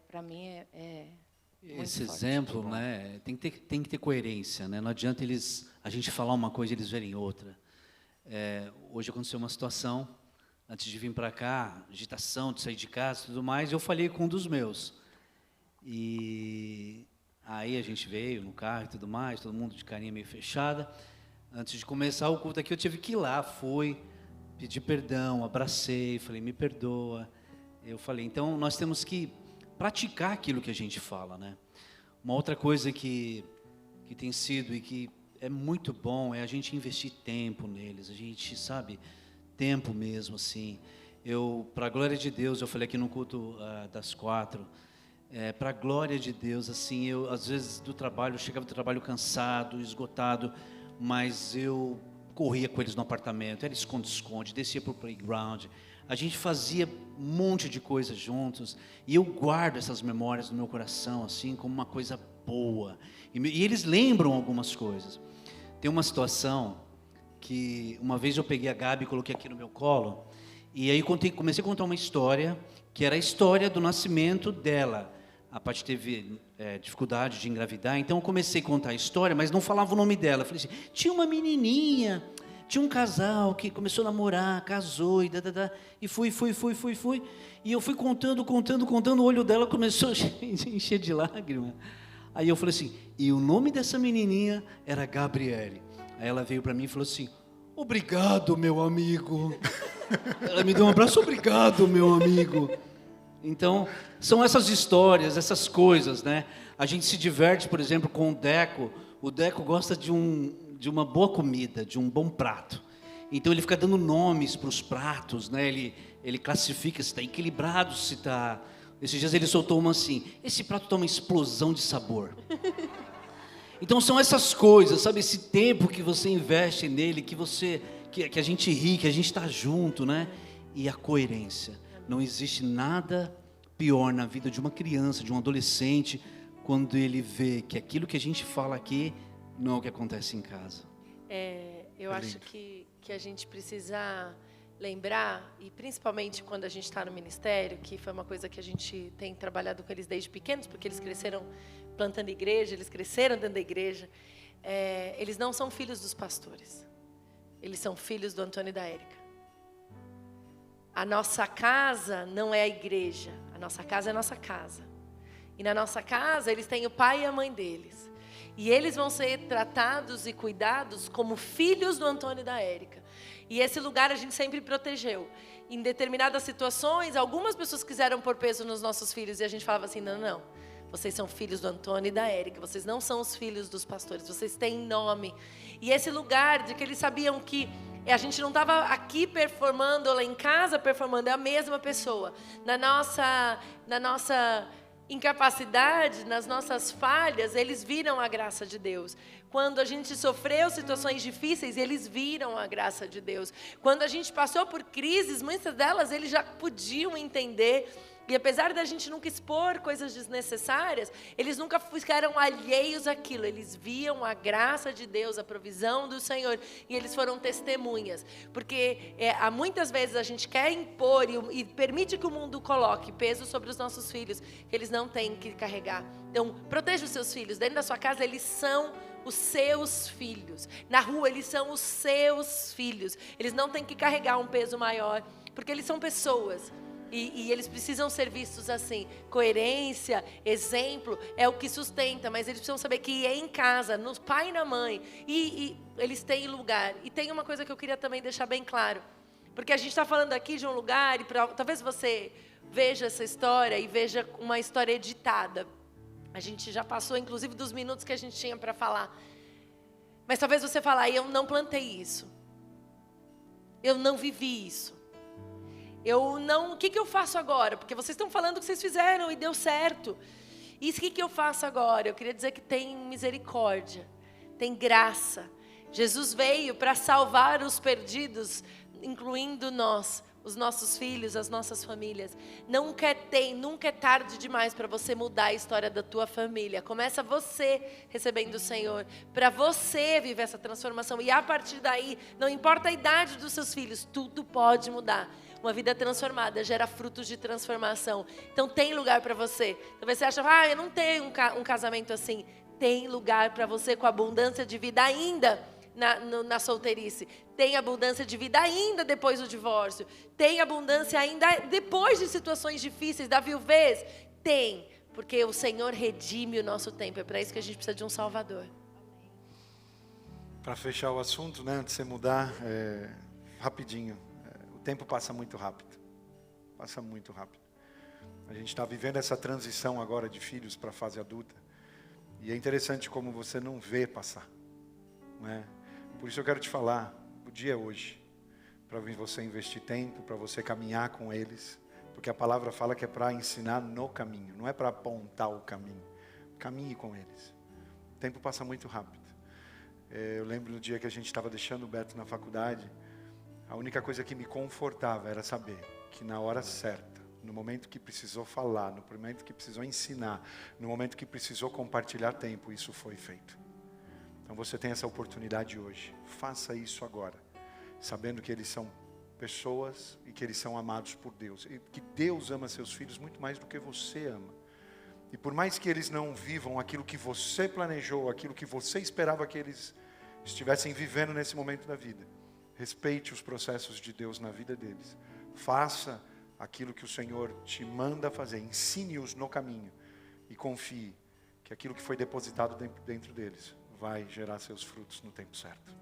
para mim, muito Esse forte. exemplo, né, tem que ter coerência, né? Não adianta a gente falar uma coisa e eles verem outra. Hoje aconteceu uma situação, antes de vir para cá, agitação, de sair de casa e tudo mais, eu falei com um dos meus. E aí a gente veio no carro e tudo mais, todo mundo de carinha meio fechada. Antes de começar o culto aqui, eu tive que ir lá, fui, pedi perdão, abracei, falei, me perdoa. Eu falei, então nós temos que praticar aquilo que a gente fala, né? Uma outra coisa que tem sido e que é muito bom é a gente investir tempo neles, a gente, sabe, tempo mesmo, assim. Para a glória de Deus, eu falei aqui no culto das 4, para a glória de Deus, assim, eu às vezes eu chegava do trabalho cansado, esgotado, mas eu corria com eles no apartamento, era esconde-esconde, descia para o playground, a gente fazia um monte de coisas juntos, e eu guardo essas memórias no meu coração, assim, como uma coisa boa, e eles lembram algumas coisas. Tem uma situação que uma vez eu peguei a Gabi e coloquei aqui no meu colo, e aí comecei a contar uma história, que era a história do nascimento dela. A Paty teve dificuldade de engravidar, então eu comecei a contar a história, mas não falava o nome dela. Eu falei assim, tinha uma menininha, tinha um casal que começou a namorar, casou, e fui. E eu fui contando, o olho dela começou a encher de lágrima. Aí eu falei assim, e o nome dessa menininha era Gabriele. Aí ela veio para mim e falou assim, obrigado, meu amigo. Ela me deu um abraço, obrigado, meu amigo. Então, são essas histórias, essas coisas, né? A gente se diverte, por exemplo, com o Deco. O Deco gosta de uma boa comida, de um bom prato. Então, ele fica dando nomes para os pratos, né? Ele classifica se está equilibrado, se está... Esses dias ele soltou uma assim, esse prato está uma explosão de sabor. Então, são essas coisas, sabe? Esse tempo que você investe nele, que a gente ri, que a gente está junto, né? E a coerência. Não existe nada pior na vida de uma criança, de um adolescente, quando ele vê que aquilo que a gente fala aqui não é o que acontece em casa. Eu acho que a gente precisa lembrar, e principalmente quando a gente está no ministério, que foi uma coisa que a gente tem trabalhado com eles desde pequenos, porque eles cresceram plantando igreja, eles cresceram dentro da igreja, eles não são filhos dos pastores, eles são filhos do Antônio e da Érica. A nossa casa não é a igreja, a nossa casa é a nossa casa. E na nossa casa eles têm o pai e a mãe deles. E eles vão ser tratados e cuidados como filhos do Antônio e da Érica. E esse lugar a gente sempre protegeu. Em determinadas situações, algumas pessoas quiseram pôr peso nos nossos filhos e a gente falava assim, não, vocês são filhos do Antônio e da Érica, vocês não são os filhos dos pastores, vocês têm nome. E esse lugar de que eles sabiam que a gente não estava aqui performando, ou lá em casa performando, é a mesma pessoa. Na nossa incapacidade, nas nossas falhas, eles viram a graça de Deus. Quando a gente sofreu situações difíceis, eles viram a graça de Deus. Quando a gente passou por crises, muitas delas eles já podiam entender. E apesar da gente nunca expor coisas desnecessárias, eles nunca ficaram alheios àquilo. Eles viam a graça de Deus, a provisão do Senhor, e eles foram testemunhas. Porque há muitas vezes a gente quer impor e permite que o mundo coloque peso sobre os nossos filhos, que eles não têm que carregar. Então, proteja os seus filhos. Dentro da sua casa, eles são os seus filhos. Na rua, eles são os seus filhos. Eles não têm que carregar um peso maior, porque eles são pessoas. E eles precisam ser vistos assim. Coerência, exemplo, é o que sustenta. Mas eles precisam saber que é em casa, no pai e na mãe. E eles têm lugar. E tem uma coisa que eu queria também deixar bem claro. Porque a gente está falando aqui de um lugar, e talvez você veja essa história e veja uma história editada. A gente já passou, inclusive, dos minutos que a gente tinha para falar. Mas talvez você fale, eu não plantei isso. Eu não vivi isso. O que eu faço agora? Porque vocês estão falando que vocês fizeram e deu certo. E o que eu faço agora? Eu queria dizer que tem misericórdia, tem graça. Jesus veio para salvar os perdidos, incluindo nós, os nossos filhos, as nossas famílias. Nunca é tarde demais para você mudar a história da tua família. Começa você recebendo o Senhor, para você viver essa transformação. E a partir daí, não importa a idade dos seus filhos, tudo pode mudar. Uma vida transformada gera frutos de transformação. Então tem lugar para você. Talvez você ache, eu não tenho um casamento assim. Tem lugar para você com abundância de vida ainda na solteirice. Tem abundância de vida ainda depois do divórcio. Tem abundância ainda depois de situações difíceis, da viuvez. Tem, porque o Senhor redime o nosso tempo. É para isso que a gente precisa de um Salvador. Para fechar o assunto, né, antes de você mudar, rapidinho. O tempo passa muito rápido. Passa muito rápido. A gente está vivendo essa transição agora de filhos para a fase adulta. E é interessante como você não vê passar. Não é? Por isso eu quero te falar, o dia é hoje. Para você investir tempo, para você caminhar com eles. Porque a palavra fala que é para ensinar no caminho, não é para apontar o caminho. Caminhe com eles. O tempo passa muito rápido. Eu lembro no dia que a gente estava deixando o Beto na faculdade, a única coisa que me confortava era saber que na hora certa, no momento que precisou falar, no momento que precisou ensinar, no momento que precisou compartilhar tempo, isso foi feito. Então você tem essa oportunidade hoje. Faça isso agora, sabendo que eles são pessoas e que eles são amados por Deus. E que Deus ama seus filhos muito mais do que você ama. E por mais que eles não vivam aquilo que você planejou, aquilo que você esperava que eles estivessem vivendo nesse momento da vida, respeite os processos de Deus na vida deles. Faça aquilo que o Senhor te manda fazer. Ensine-os no caminho. E confie que aquilo que foi depositado dentro deles vai gerar seus frutos no tempo certo.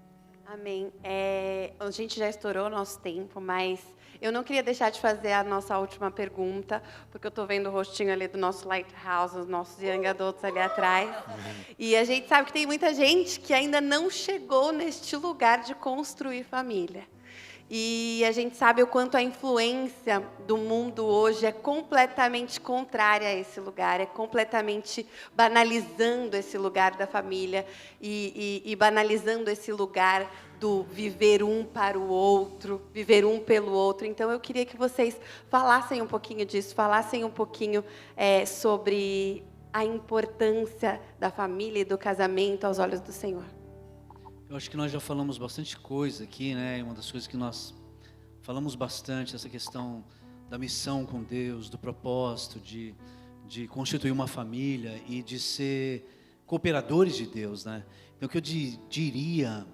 Amém. A gente já estourou o nosso tempo, mas eu não queria deixar de fazer a nossa última pergunta, porque eu estou vendo o rostinho ali do nosso Lighthouse, os nossos Young Adults ali atrás. E a gente sabe que tem muita gente que ainda não chegou neste lugar de construir família. E a gente sabe o quanto a influência do mundo hoje é completamente contrária a esse lugar, é completamente banalizando esse lugar da família e banalizando esse lugar do viver um para o outro, viver um pelo outro. Então, eu queria que vocês falassem um pouquinho disso, falassem um pouquinho sobre a importância da família e do casamento aos olhos do Senhor. Eu acho que nós já falamos bastante coisa aqui, né? Uma das coisas que nós falamos bastante, essa questão da missão com Deus, do propósito de constituir uma família e de ser cooperadores de Deus, né? Então, o que eu diria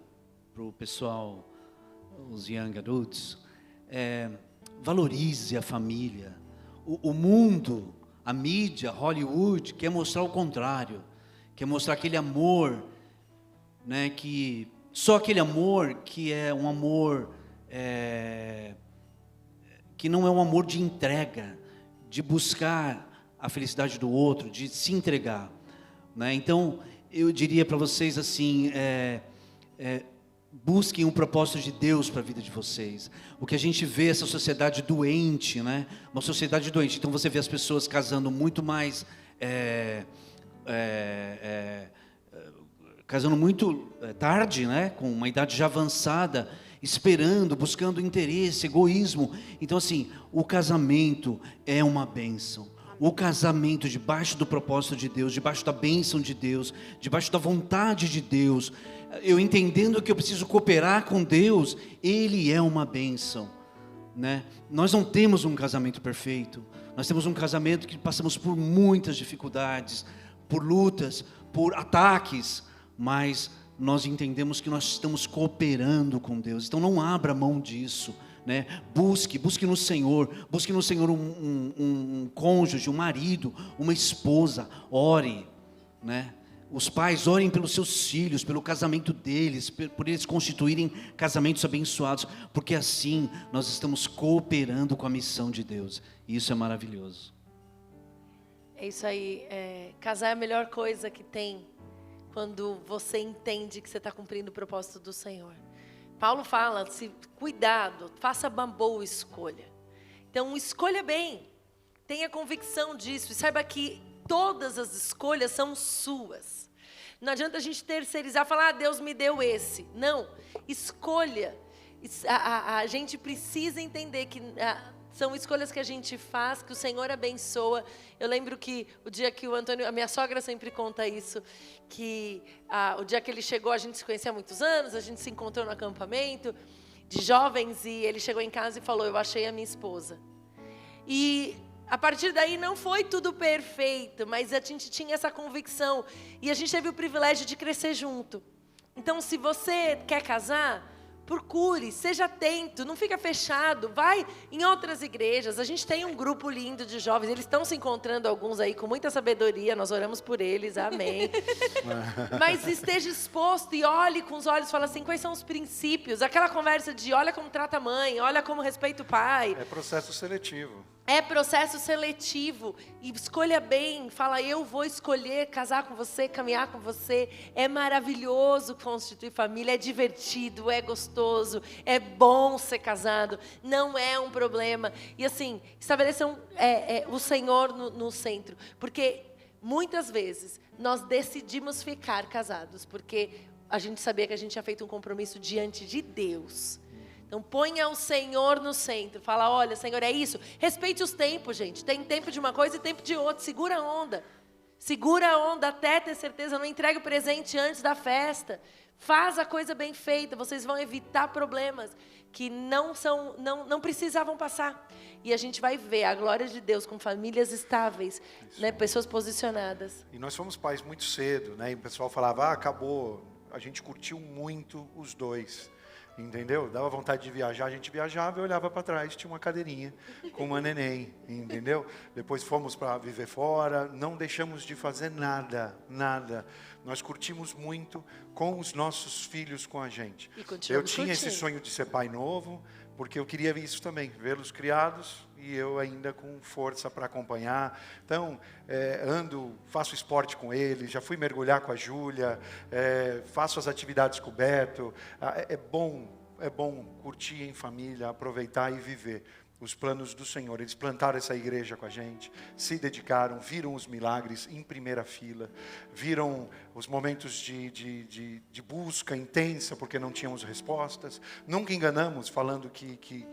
para o pessoal, os young adults, valorize a família. O mundo, a mídia, Hollywood, quer mostrar o contrário, quer mostrar aquele amor, né, que só aquele amor que é um amor que não é um amor de entrega, de buscar a felicidade do outro, de se entregar, né? Então eu diria para vocês assim, busquem um propósito de Deus para a vida de vocês. O que a gente vê, essa sociedade doente, né? Uma sociedade doente. Então você vê as pessoas casando muito mais casando muito tarde, né? Com uma idade já avançada, esperando, buscando interesse, egoísmo. Então assim, o casamento é uma bênção. O casamento debaixo do propósito de Deus, debaixo da bênção de Deus, debaixo da vontade de Deus, eu entendendo que eu preciso cooperar com Deus, Ele é uma bênção, né? Nós não temos um casamento perfeito, nós temos um casamento que passamos por muitas dificuldades, por lutas, por ataques, mas nós entendemos que nós estamos cooperando com Deus. Então não abra mão disso, né? Busque no Senhor um cônjuge, um marido, uma esposa. Ore, né? Os pais orem pelos seus filhos, pelo casamento deles, por eles constituírem casamentos abençoados, porque assim nós estamos cooperando com a missão de Deus, e isso é maravilhoso. É isso aí, casar é a melhor coisa que tem, quando você entende que você está cumprindo o propósito do Senhor. Paulo fala, cuidado, faça uma boa escolha. Então, escolha bem, tenha convicção disso, e saiba que todas as escolhas são suas. Não adianta a gente terceirizar, falar, Deus me deu esse. Não, escolha. A gente precisa entender que são escolhas que a gente faz, que o Senhor abençoa. Eu lembro que o dia que o Antônio, a minha sogra sempre conta isso, que o dia que ele chegou, a gente se conhecia há muitos anos, a gente se encontrou no acampamento de jovens, e ele chegou em casa e falou: eu achei a minha esposa. E a partir daí não foi tudo perfeito, mas a gente tinha essa convicção, e a gente teve o privilégio de crescer junto. Então, se você quer casar, procure, seja atento, não fica fechado, vai em outras igrejas. A gente tem um grupo lindo de jovens, eles estão se encontrando, alguns aí com muita sabedoria, nós oramos por eles, amém. Mas esteja exposto e olhe com os olhos, fala assim, quais são os princípios? Aquela conversa de olha como trata a mãe, olha como respeita o pai. É processo seletivo. É processo seletivo, e escolha bem, fala, eu vou escolher casar com você, caminhar com você. É maravilhoso constituir família, é divertido, é gostoso, é bom ser casado, não é um problema. E assim, estabeleçam o Senhor no centro, porque muitas vezes nós decidimos ficar casados, porque a gente sabia que a gente tinha feito um compromisso diante de Deus. Então, ponha o Senhor no centro. Fala, olha, Senhor, é isso. Respeite os tempos, gente. Tem tempo de uma coisa e tempo de outra. Segura a onda. Segura a onda até ter certeza. Não entregue o presente antes da festa. Faz a coisa bem feita. Vocês vão evitar problemas que não precisavam passar. E a gente vai ver a glória de Deus com famílias estáveis, né, pessoas posicionadas. E nós fomos pais muito cedo, né? E o pessoal falava, acabou. A gente curtiu muito os dois. Entendeu? Dava vontade de viajar, a gente viajava e olhava para trás, tinha uma cadeirinha com uma neném, entendeu? Depois fomos para viver fora, não deixamos de fazer nada. Nós curtimos muito com os nossos filhos com a gente. Eu tinha esse sonho de ser pai novo, porque eu queria isso também, vê-los criados e eu ainda com força para acompanhar. Então, faço esporte com eles, já fui mergulhar com a Júlia, faço as atividades com o Beto. É bom curtir em família, aproveitar e viver os planos do Senhor. Eles plantaram essa igreja com a gente, se dedicaram, viram os milagres em primeira fila, viram os momentos de busca intensa, porque não tínhamos respostas. Nunca enganamos falando que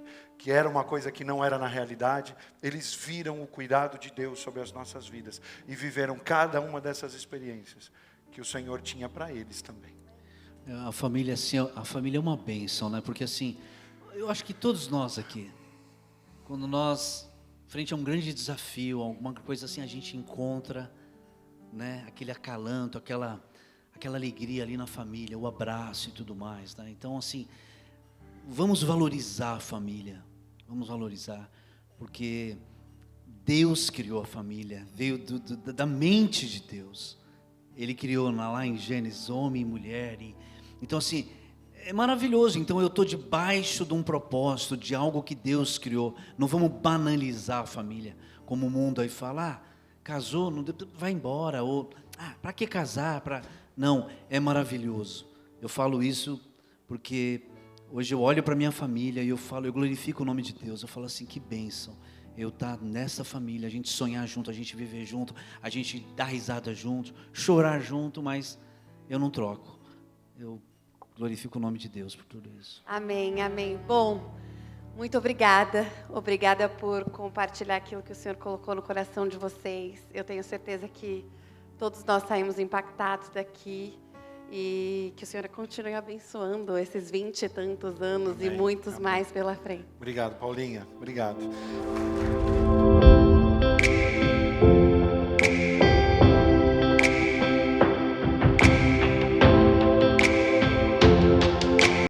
era uma coisa que não era na realidade. Eles viram o cuidado de Deus sobre as nossas vidas e viveram cada uma dessas experiências que o Senhor tinha para eles também. A família, assim, a família é uma bênção, né? Porque assim, eu acho que todos nós aqui, quando nós, frente a um grande desafio, alguma coisa assim, a gente encontra, né, aquele acalanto, aquela alegria ali na família, o abraço e tudo mais, né? Então, assim, vamos valorizar a família, vamos valorizar, porque Deus criou a família, veio da mente de Deus. Ele criou lá em Gênesis, homem e mulher. Então, assim, é maravilhoso. Então, eu estou debaixo de um propósito, de algo que Deus criou. Não vamos banalizar a família, como o mundo aí fala, casou, não, vai embora, ou, para que casar? Não, é maravilhoso. Eu falo isso porque hoje eu olho para minha família e eu glorifico o nome de Deus. Eu falo assim, que bênção. Eu estar nessa família, a gente sonhar junto, a gente viver junto, a gente dar risada junto, chorar junto, mas eu não troco. Eu glorifico o nome de Deus por tudo isso. Amém, amém. Bom, muito obrigada. Obrigada por compartilhar aquilo que o Senhor colocou no coração de vocês. Eu tenho certeza que todos nós saímos impactados daqui. E que o Senhor continue abençoando esses 20 e tantos anos. Amém. E muitos mais pela frente. Obrigado, Paulinha. Obrigado.